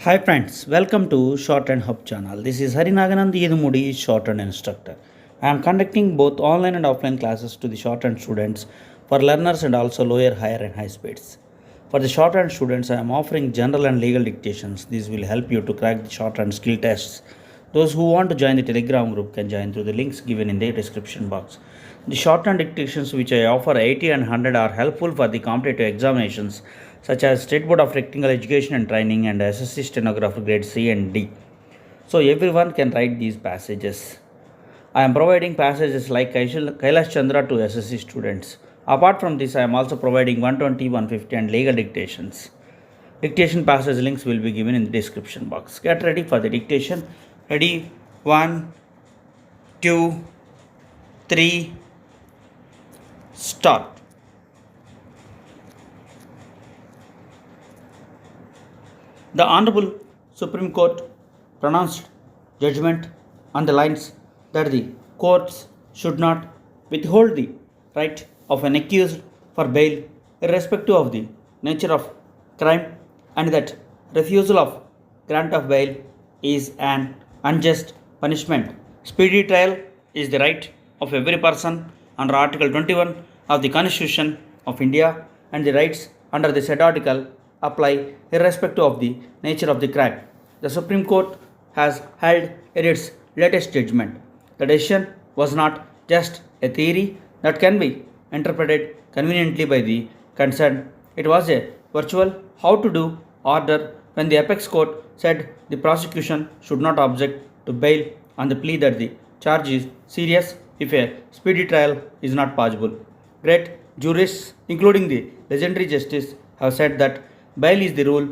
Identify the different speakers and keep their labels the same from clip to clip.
Speaker 1: Hi friends, welcome to Shorthand Hub channel. This is Harinaganand Yedumudi, Shorthand instructor. I am conducting both online and offline classes to the Shorthand students for learners and also lower, higher and high speeds. For the Shorthand students, I am offering general and legal dictations. These will help you to crack the Shorthand skill tests. Those who want to join the Telegram group can join through the links given in the description box. The Shorthand dictations which I offer 80 and 100 are helpful for the competitive examinations such as State Board of Technical Education and Training and SSC Stenographer grade C and D. So everyone can write these passages. I am providing passages like Kailash Chandra to SSC students. Apart from this, I am also providing 120, 150 and legal dictations. Dictation passage links will be given in the description box. Get ready for the dictation. Ready? 1, 2, 3, start. The Honorable Supreme Court pronounced judgment on the lines that the courts should not withhold the right of an accused for bail irrespective of the nature of crime, and that refusal of grant of bail is an unjust punishment. Speedy trial is the right of every person under Article 21 of the Constitution of India, and the rights under the said article apply irrespective of the nature of the crime. The Supreme Court has held in its latest judgment. The decision was not just a theory that can be interpreted conveniently by the concerned. It was a virtual how to do order when the apex court said the prosecution should not object to bail on the plea that the charge is serious if a speedy trial is not possible. Great jurists, including the legendary justice, have said that bail is the rule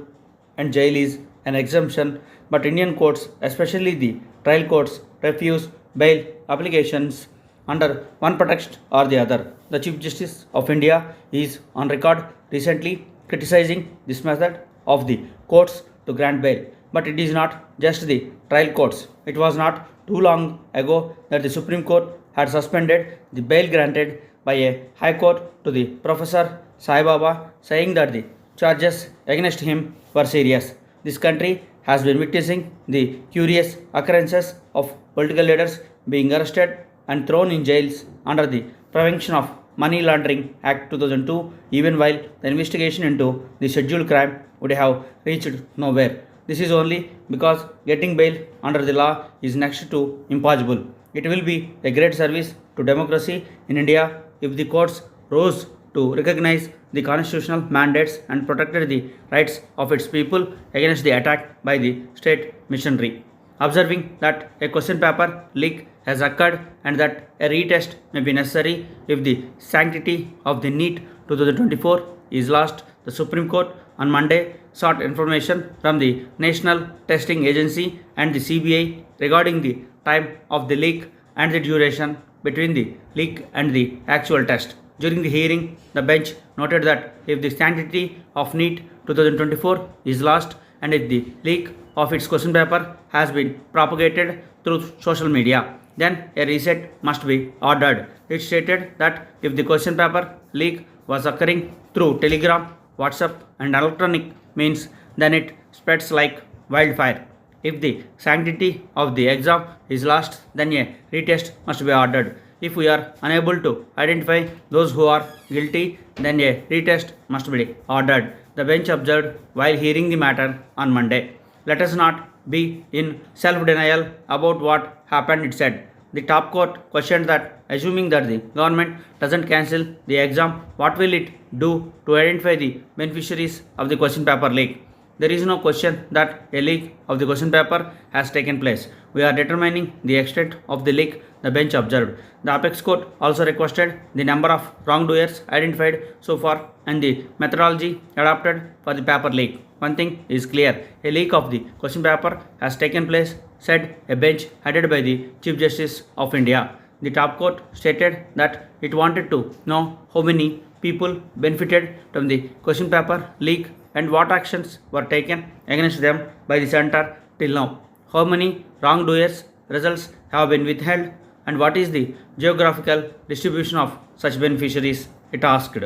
Speaker 1: and jail is an exemption, but Indian courts, especially the trial courts, refuse bail applications under one pretext or the other. The Chief Justice of India is on record recently criticizing this method of the courts to grant bail. But it is not just the trial courts. It was not too long ago that the Supreme Court had suspended the bail granted by a High Court to the Professor Sai Baba, saying that the charges against him were serious. This country has been witnessing the curious occurrences of political leaders being arrested and thrown in jails under the Prevention of Money Laundering Act 2002, even while the investigation into the scheduled crime would have reached nowhere. This is only because getting bail under the law is next to impossible. It will be a great service to democracy in India if the courts rose to recognize the constitutional mandates and protected the rights of its people against the attack by the state machinery. Observing that a question paper leak has occurred and that a retest may be necessary if the sanctity of the NEET 2024 is lost, the Supreme Court on Monday sought information from the National Testing Agency and the CBI regarding the time of the leak and the duration between the leak and the actual test. During the hearing, the bench noted that if the sanctity of NEET 2024 is lost and if the leak of its question paper has been propagated through social media, then a reset must be ordered. It stated that if the question paper leak was occurring through Telegram, WhatsApp, and electronic means, then it spreads like wildfire. If the sanctity of the exam is lost, then a retest must be ordered. If we are unable to identify those who are guilty, then a retest must be ordered, the bench observed while hearing the matter on Monday. Let us not be in self-denial about what happened, it said. The top court questioned that, assuming that the government doesn't cancel the exam, what will it do to identify the beneficiaries of the question paper leak? There is no question that a leak of the question paper has taken place. We are determining the extent of the leak, the bench observed. The apex court also requested the number of wrongdoers identified so far and the methodology adopted for the paper leak. One thing is clear, a leak of the question paper has taken place, said a bench headed by the Chief Justice of India. The top court stated that it wanted to know how many people benefited from the question paper leak and what actions were taken against them by the center till now. How many wrongdoers' results have been withheld and what is the geographical distribution of such beneficiaries, it asked.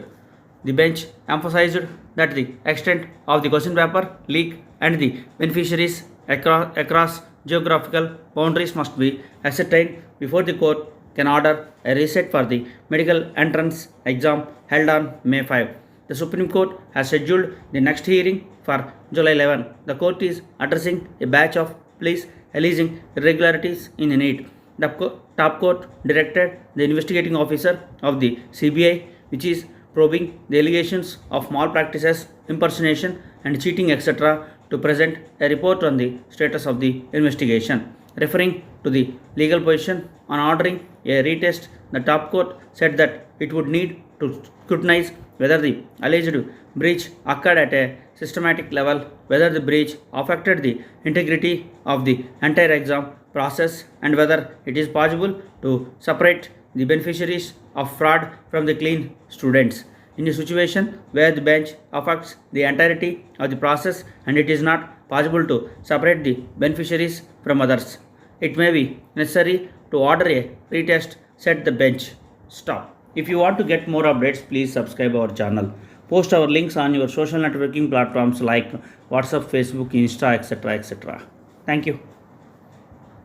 Speaker 1: the bench emphasized that the extent of the question paper leak and the beneficiaries across geographical boundaries must be ascertained before the court can order a reset for the medical entrance exam held on May 5. The Supreme Court has scheduled the next hearing for July 11. The court is addressing a batch of pleas alleging irregularities in the NEET. The top court directed the investigating officer of the CBI, which is probing the allegations of malpractices, impersonation, and cheating, etc., to present a report on the status of the investigation. Referring to the legal position on ordering a retest, the top court said that it would need to scrutinize whether the alleged breach occurred at a systematic level, whether the breach affected the integrity of the entire exam process, and whether it is possible to separate the beneficiaries of fraud from the clean students. In a situation where the bench affects the entirety of the process and it is not possible to separate the beneficiaries from others, it may be necessary to order a retest, said the bench. Stop. If you want to get more updates, please subscribe our channel. Post our links on your social networking platforms like WhatsApp, Facebook, Insta, etc. etc. Thank you.